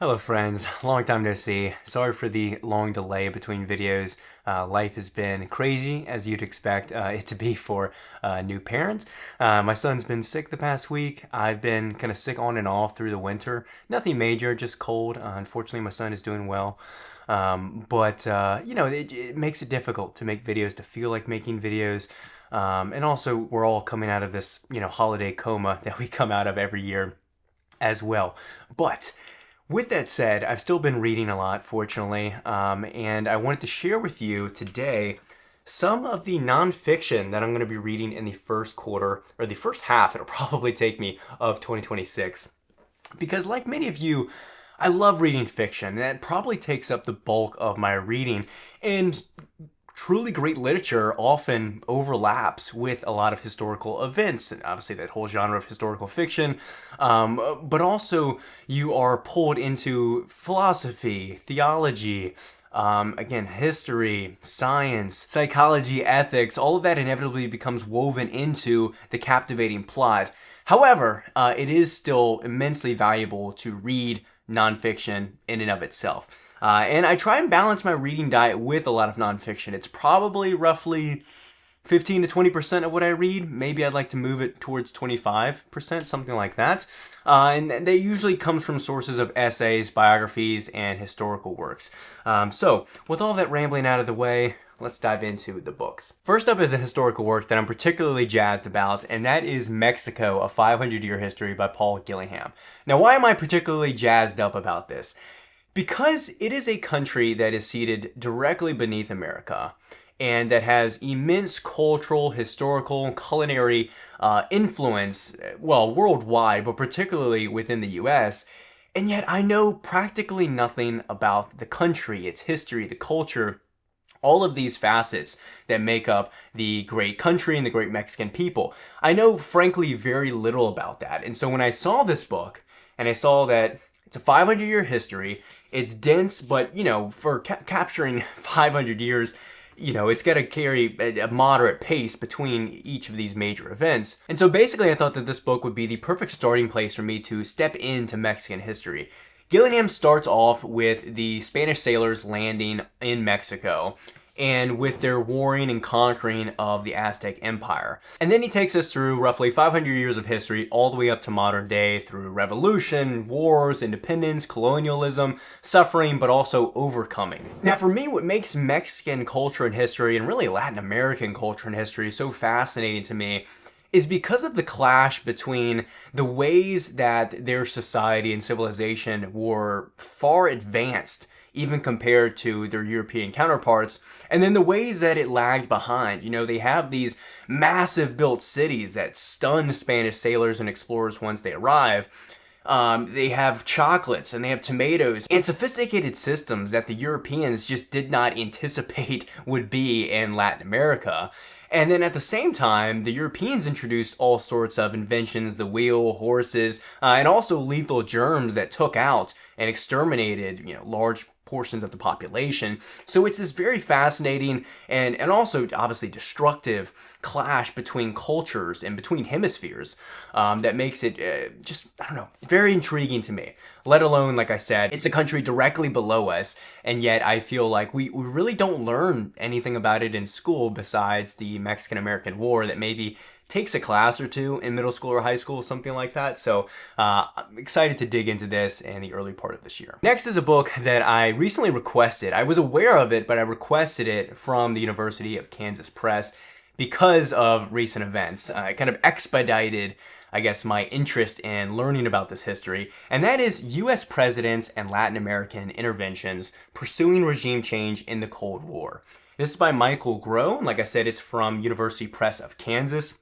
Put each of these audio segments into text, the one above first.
Hello friends, long time no see. Sorry for the long delay between videos. Life has been crazy, as you'd expect it to be for new parents. My son's been sick the past week. I've been kind of sick on and off through the winter. Nothing major, just cold. Unfortunately, my son is doing well. It makes it difficult to make videos, to feel like making videos. And also, we're all coming out of this, holiday coma that we come out of every year as well. But with that said, I've still been reading a lot, fortunately, and I wanted to share with you today some of the nonfiction that I'm going to be reading in the first quarter, or the first half, it'll probably take me, of 2026. Because like many of you, I love reading fiction, and that probably takes up the bulk of my reading. And truly great literature often overlaps with a lot of historical events, and obviously that whole genre of historical fiction. But also, you are pulled into philosophy, theology, again, history, science, psychology, ethics. All of that inevitably becomes woven into the captivating plot. However, it is still immensely valuable to read nonfiction in and of itself. And I try and balance my reading diet with a lot of nonfiction. It's probably roughly 15 to 20% of what I read. Maybe I'd like to move it towards 25%, something like that. And that usually comes from sources of essays, biographies, and historical works. So, with all that rambling out of the way, let's dive into the books. First up is a historical work that I'm particularly jazzed about, and that is Mexico, A 500-Year History by Paul Gillingham. Now, why am I particularly jazzed up about this? Because it is a country that is seated directly beneath America and that has immense cultural, historical, culinary influence, well, worldwide, but particularly within the US. And yet I know practically nothing about the country, its history, the culture, all of these facets that make up the great country and the great Mexican people. I know, frankly, very little about that. And so when I saw this book and I saw that it's a 500-year history, it's dense, but, for capturing 500 years, it's got to carry a moderate pace between each of these major events. And so basically I thought that this book would be the perfect starting place for me to step into Mexican history. Gillingham starts off with the Spanish sailors landing in Mexico and with their warring and conquering of the Aztec Empire. And then he takes us through roughly 500 years of history, all the way up to modern day, through revolution, wars, independence, colonialism, suffering, but also overcoming. Now for me, what makes Mexican culture and history, and really Latin American culture and history, so fascinating to me is because of the clash between the ways that their society and civilization were far advanced, even compared to their European counterparts, and then the ways that it lagged behind. They have these massive built cities that stun Spanish sailors and explorers once they arrive. They have chocolates and they have tomatoes and sophisticated systems that the Europeans just did not anticipate would be in Latin America. And then at the same time, the Europeans introduced all sorts of inventions, the wheel, horses, and also lethal germs that took out and exterminated, large portions of the population. So it's this very fascinating and also obviously destructive clash between cultures and between hemispheres that makes it very intriguing to me. Let alone, like I said, it's a country directly below us, and yet I feel like we really don't learn anything about it in school besides the Mexican-American War that maybe takes a class or two in middle school or high school, something like that. So I'm excited to dig into this in the early part of this year. Next is a book that I recently requested. I was aware of it, but I requested it from the University of Kansas Press because of recent events. It kind of expedited, I guess, my interest in learning about this history, and that is U.S. Presidents and Latin American Interventions Pursuing Regime Change in the Cold War. This is by Michael Groh. Like I said, it's from University Press of Kansas.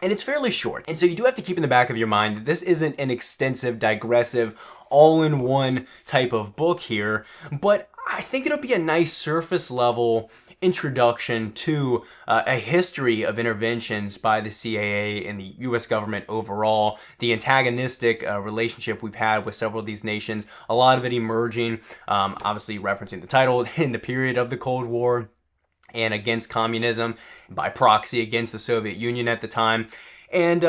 And it's fairly short. And so you do have to keep in the back of your mind that this isn't an extensive, digressive, all-in-one type of book here, but I think it'll be a nice surface level introduction to a history of interventions by the CIA and the U.S. government overall, the antagonistic relationship we've had with several of these nations, a lot of it emerging, obviously referencing the title, in the period of the Cold War, and against communism, by proxy against the Soviet Union at the time. And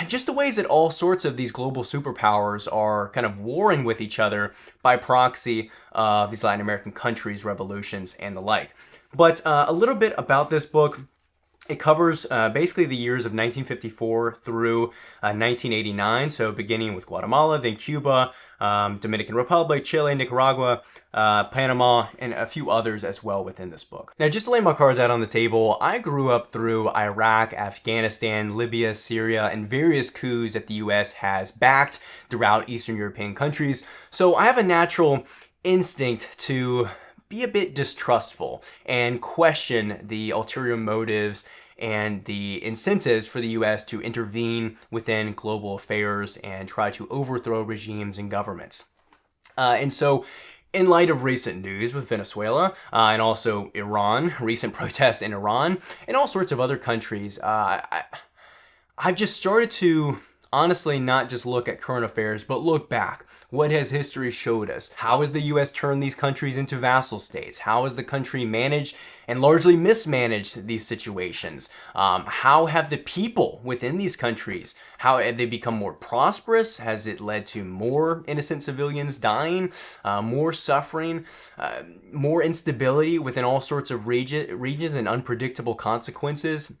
just the ways that all sorts of these global superpowers are kind of warring with each other by proxy of these Latin American countries, revolutions, and the like. But a little bit about this book. It covers basically the years of 1954 through 1989, so beginning with Guatemala, then Cuba, Dominican Republic, Chile, Nicaragua, Panama, and a few others as well within this book. Now, just to lay my cards out on the table, I grew up through Iraq, Afghanistan, Libya, Syria, and various coups that the U.S. has backed throughout Eastern European countries, so I have a natural instinct to be a bit distrustful and question the ulterior motives and the incentives for the U.S. to intervene within global affairs and try to overthrow regimes and governments. And so, in light of recent news with Venezuela and also Iran, recent protests in Iran, and all sorts of other countries, I've just started to honestly not just look at current affairs, but look back. What has history showed us? How has the U.S. turned these countries into vassal states? How has the country managed and largely mismanaged these situations? How have the people within these countries, how have they become more prosperous? Has it led to more innocent civilians dying, more suffering, more instability within all sorts of regions and unpredictable consequences?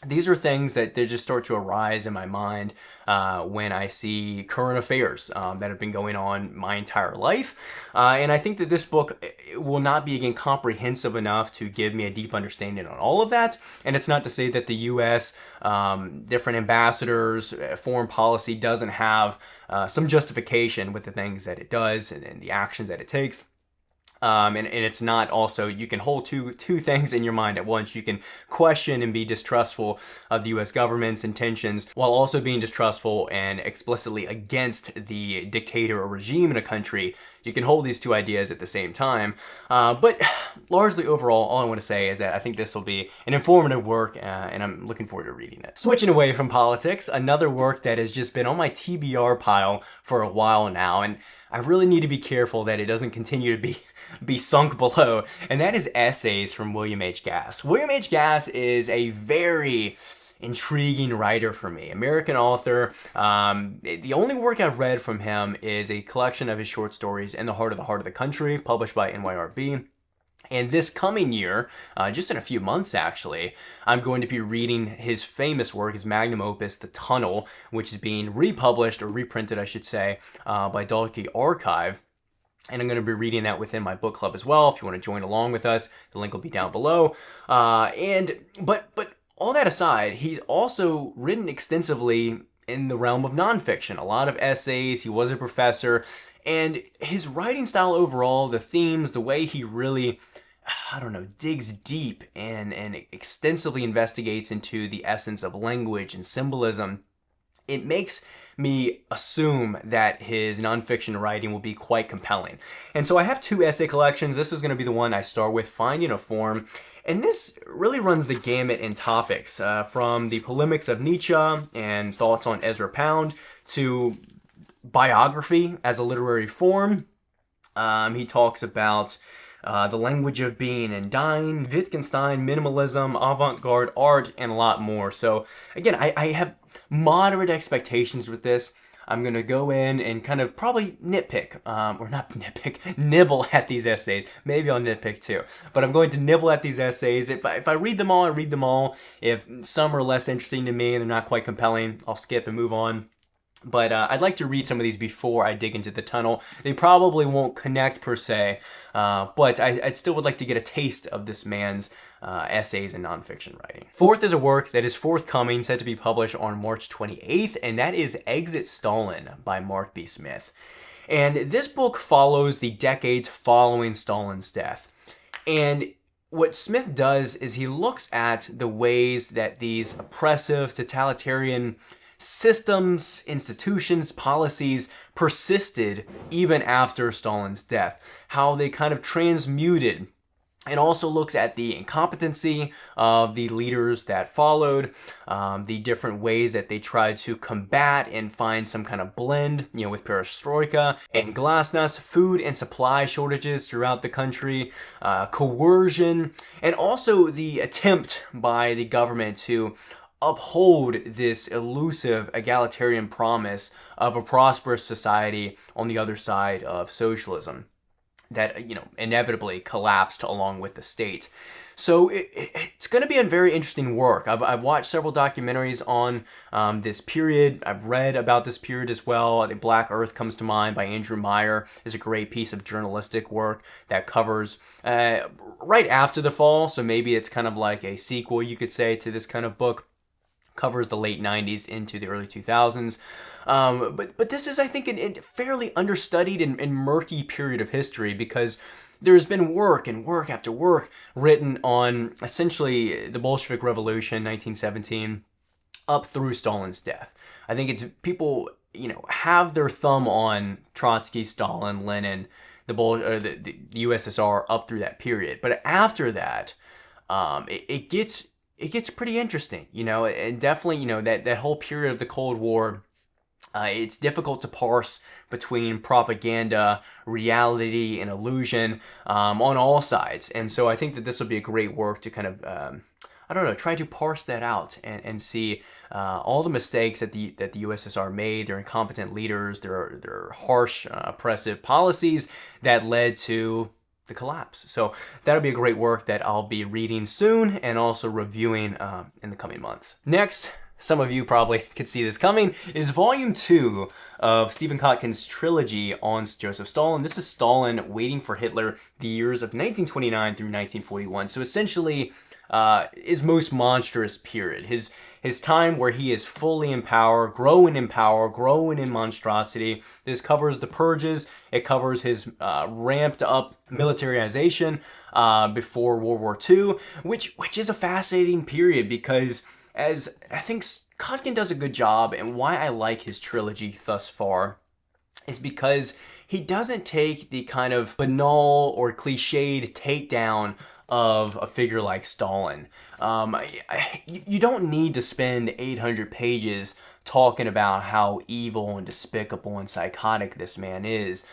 These are things that they just start to arise in my mind when I see current affairs that have been going on my entire life. And I think that this book will not be, again, comprehensive enough to give me a deep understanding on all of that. And it's not to say that the U.S., different ambassadors, foreign policy doesn't have some justification with the things that it does and the actions that it takes. And it's not also, you can hold two things in your mind at once. You can question and be distrustful of the U.S. government's intentions while also being distrustful and explicitly against the dictator or regime in a country. You can hold these two ideas at the same time. But largely overall, all I want to say is that I think this will be an informative work and I'm looking forward to reading it. Switching away from politics, another work that has just been on my TBR pile for a while now, and I really need to be careful that it doesn't continue to be sunk below, and that is Essays from William H. Gass. William H. Gass is a very intriguing writer for me, American author. The only work I've read from him is a collection of his short stories, In the Heart of the Country, published by NYRB. And this coming year, just in a few months actually, I'm going to be reading his famous work, his magnum opus, The Tunnel, which is being republished, or reprinted I should say, by Dalkey Archive. And I'm going to be reading that within my book club as well. If you want to join along with us, the link will be down below. But all that aside, he's also written extensively in the realm of nonfiction. A lot of essays. He was a professor. And his writing style overall, the themes, the way he really, digs deep and extensively investigates into the essence of language and symbolism, it makes me assume that his nonfiction writing will be quite compelling. And so I have two essay collections. This is going to be the one I start with, Finding a Form. And this really runs the gamut in topics, from the polemics of Nietzsche and thoughts on Ezra Pound to biography as a literary form. He talks about the language of being and dying, Wittgenstein, minimalism, avant-garde art, and a lot more. So again, I have moderate expectations with this. I'm going to go in and kind of probably nitpick, or not nitpick, nibble at these essays. Maybe I'll nitpick too. But I'm going to nibble at these essays. If I read them all, I read them all. If some are less interesting to me and they're not quite compelling, I'll skip and move on. But I'd like to read some of these before I dig into The Tunnel. They probably won't connect per se, but I still would like to get a taste of this man's essays and nonfiction writing. Fourth is a work that is forthcoming, set to be published on March 28th, and that is Exit Stalin by Mark B. Smith. And this book follows the decades following Stalin's death. And what Smith does is he looks at the ways that these oppressive, totalitarian systems, institutions, policies persisted even after Stalin's death, how they kind of transmuted, and also looks at the incompetency of the leaders that followed, the different ways that they tried to combat and find some kind of blend, with perestroika and glasnost, food and supply shortages throughout the country, coercion, and also the attempt by the government to uphold this elusive egalitarian promise of a prosperous society on the other side of socialism that, inevitably collapsed along with the state. So it's going to be a very interesting work. I've watched several documentaries on this period. I've read about this period as well. I think Black Earth comes to mind by Andrew Meyer is a great piece of journalistic work that covers right after the fall. So maybe it's kind of like a sequel, you could say, to this kind of book. Covers the late 90s into the early 2000s. But this is, I think, a fairly understudied and murky period of history, because there's been work and work after work written on essentially the Bolshevik Revolution, 1917, up through Stalin's death. I think it's people, have their thumb on Trotsky, Stalin, Lenin, the USSR up through that period. But after that, it gets pretty interesting, and definitely, that whole period of the Cold War, it's difficult to parse between propaganda, reality, and illusion on all sides. And so I think that this will be a great work to kind of, try to parse that out and see all the mistakes that the USSR made, their incompetent leaders, their harsh, oppressive policies that led to the collapse. So that'll be a great work that I'll be reading soon and also reviewing in the coming months. Next, some of you probably could see this coming, is Volume 2 of Stephen Kotkin's trilogy on Joseph Stalin. This is Stalin Waiting for Hitler, the years of 1929 through 1941. So essentially, his most monstrous period. His time where he is fully in power, growing in monstrosity. This covers the purges. It covers his ramped up militarization before World War II, which is a fascinating period, because as I think Kotkin does a good job, and why I like his trilogy thus far is because he doesn't take the kind of banal or cliched takedown of a figure like Stalin. You don't need to spend 800 pages talking about how evil and despicable and psychotic this man is.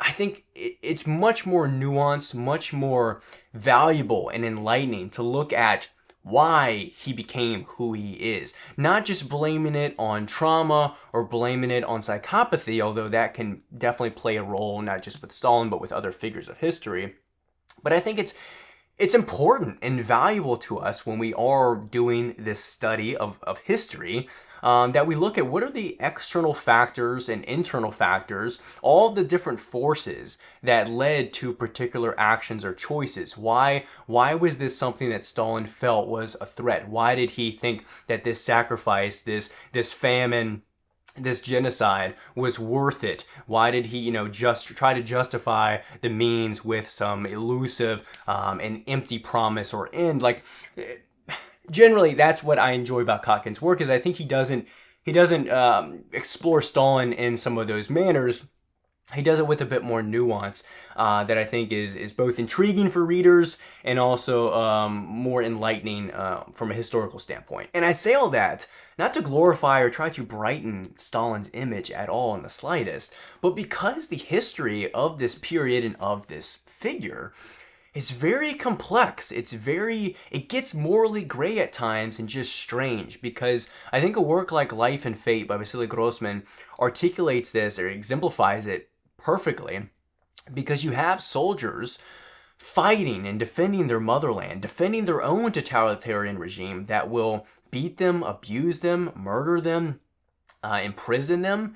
I think it's much more nuanced, much more valuable and enlightening to look at why he became who he is. Not just blaming it on trauma or blaming it on psychopathy, although that can definitely play a role, not just with Stalin, but with other figures of history. But I think it's important and valuable to us when we are doing this study of history, that we look at what are the external factors and internal factors, all the different forces that led to particular actions or choices. Why was this something that Stalin felt was a threat? Why did he think that this sacrifice, this famine, this genocide was worth it? Why did he, just try to justify the means with some elusive and empty promise or end? Like, generally, that's what I enjoy about Kotkin's work, is I think he doesn't explore Stalin in some of those manners. He does it with a bit more nuance that I think is both intriguing for readers and also more enlightening from a historical standpoint. And I say all that not to glorify or try to brighten Stalin's image at all in the slightest, but because the history of this period and of this figure is very complex. It gets morally gray at times and just strange, because I think a work like Life and Fate by Vasily Grossman articulates this or exemplifies it perfectly, because you have soldiers fighting and defending their motherland, defending their own totalitarian regime that will beat them, abuse them, murder them, imprison them,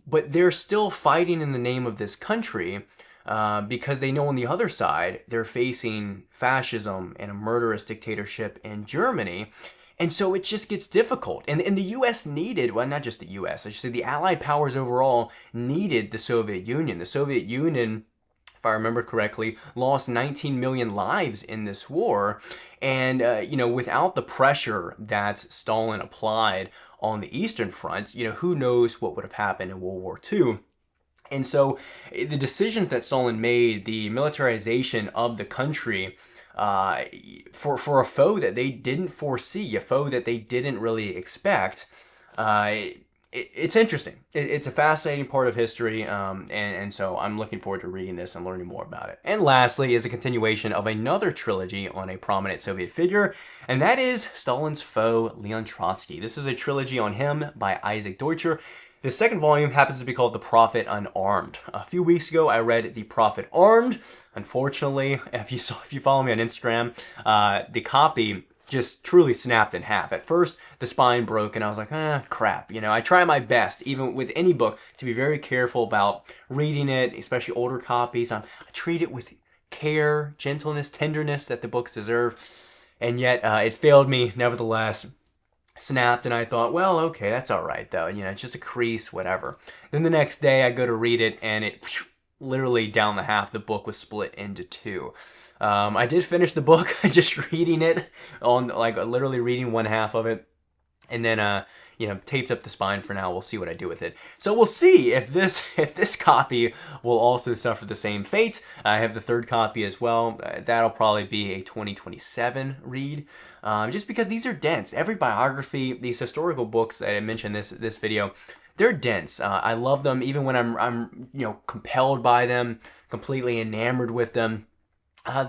but they're still fighting in the name of this country because they know on the other side they're facing fascism and a murderous dictatorship in Germany. And so it just gets difficult. And the U.S. needed, well, not just the U.S., I should say the Allied powers overall needed the Soviet Union. The Soviet Union, if I remember correctly, lost 19 million lives in this war. And, without the pressure that Stalin applied on the Eastern Front, who knows what would have happened in World War II. And so the decisions that Stalin made, the militarization of the country, for a foe that they didn't foresee, a foe that they didn't really expect, it's interesting. It's a fascinating part of history, and so I'm looking forward to reading this and learning more about it. And lastly is a continuation of another trilogy on a prominent Soviet figure, and that is Stalin's foe, Leon Trotsky. This is a trilogy on him by Isaac Deutscher. The second volume happens to be called The Prophet Unarmed. A few weeks ago, I read The Prophet Armed. Unfortunately, if you follow me on Instagram, the copy just truly snapped in half. At first, the spine broke, and I was like, crap. You know, I try my best, even with any book, to be very careful about reading it, especially older copies. I treat it with care, gentleness, tenderness that the books deserve, and yet it failed me nevertheless. Snapped, and I thought, well, okay, that's all right, though. You know, it's just a crease, whatever. Then the next day, I go to read it, and it literally down the half, the book was split into two. I did finish the book, just reading it, on like literally reading one half of it, and then you know, taped up the spine for now. We'll see what I do with it. So we'll see if this copy will also suffer the same fate. I have the third copy as well. That'll probably be a 2027 read, just because these are dense. Every biography, these historical books that I mentioned this video, they're dense. I love them even when I'm you know, compelled by them, completely enamored with them.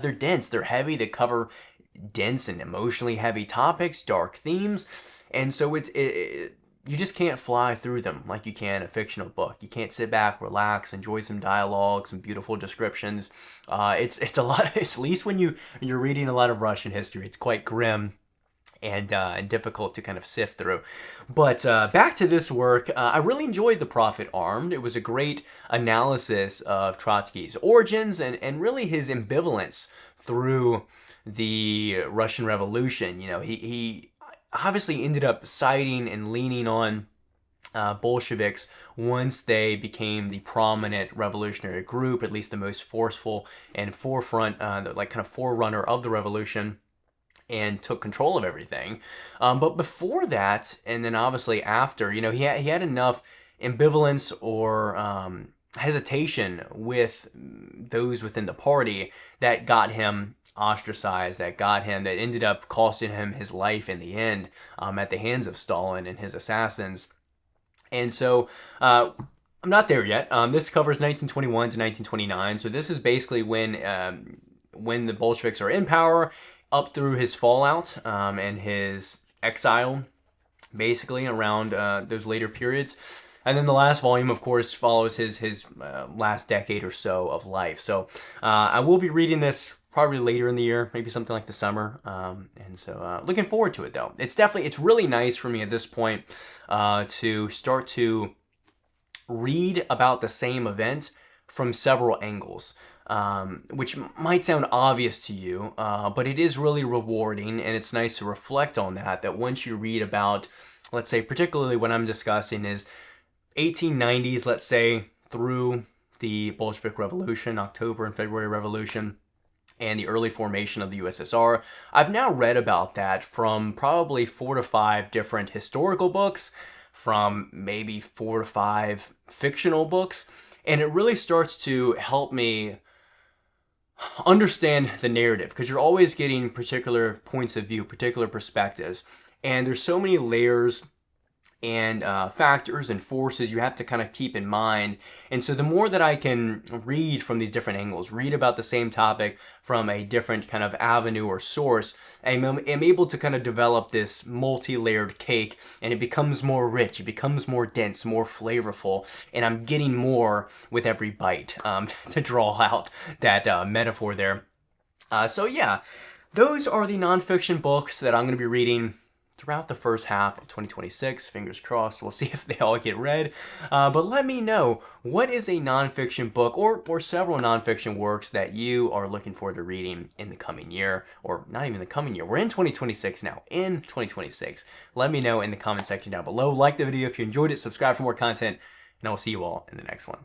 They're dense, they're heavy, they cover dense and emotionally heavy topics, dark themes, and so you just can't fly through them like you can a fictional book. You can't sit back, relax, enjoy some dialogue, some beautiful descriptions. It's a lot, at least when you're reading a lot of Russian history, it's quite grim and difficult to kind of sift through. But back to this work, I really enjoyed The Prophet Armed. It was a great analysis of Trotsky's origins and really his ambivalence through the Russian Revolution. You know, he obviously ended up siding and leaning on Bolsheviks once they became the prominent revolutionary group, at least the most forceful and forefront, like kind of forerunner of the revolution, and took control of everything. But before that, and then obviously after, you know, he had enough ambivalence or hesitation with those within the party that got him ostracized, that ended up costing him his life in the end, at the hands of Stalin and his assassins. And so I'm not there yet. This covers 1921 to 1929. So this is basically when the Bolsheviks are in power, up through his fallout and his exile, basically around those later periods. And then the last volume, of course, follows his last decade or so of life. So I will be reading this probably later in the year, maybe something like the summer. And so looking forward to it, though. It's really nice for me at this point to start to read about the same event from several angles. Which might sound obvious to you, but it is really rewarding, and it's nice to reflect on that once you read about, let's say, particularly what I'm discussing is 1890s, let's say, through the Bolshevik Revolution, October and February Revolution, and the early formation of the USSR. I've now read about that from probably 4 to 5 different historical books, from maybe 4 to 5 fictional books, and it really starts to help me understand the narrative, because you're always getting particular points of view, particular perspectives, and there's so many layers and factors and forces you have to kind of keep in mind. And so the more that I can read from these different angles, read about the same topic from a different kind of avenue or source, I'm able to kind of develop this multi-layered cake, and it becomes more rich, it becomes more dense, more flavorful, and I'm getting more with every bite, to draw out that metaphor there. So yeah, those are the nonfiction books that I'm going to be reading throughout the first half of 2026. Fingers crossed. We'll see if they all get read. But let me know, what is a nonfiction book or several nonfiction works that you are looking forward to reading in the coming year, or not even the coming year. We're in 2026 now. In 2026. Let me know in the comment section down below. Like the video if you enjoyed it. Subscribe for more content, and I will see you all in the next one.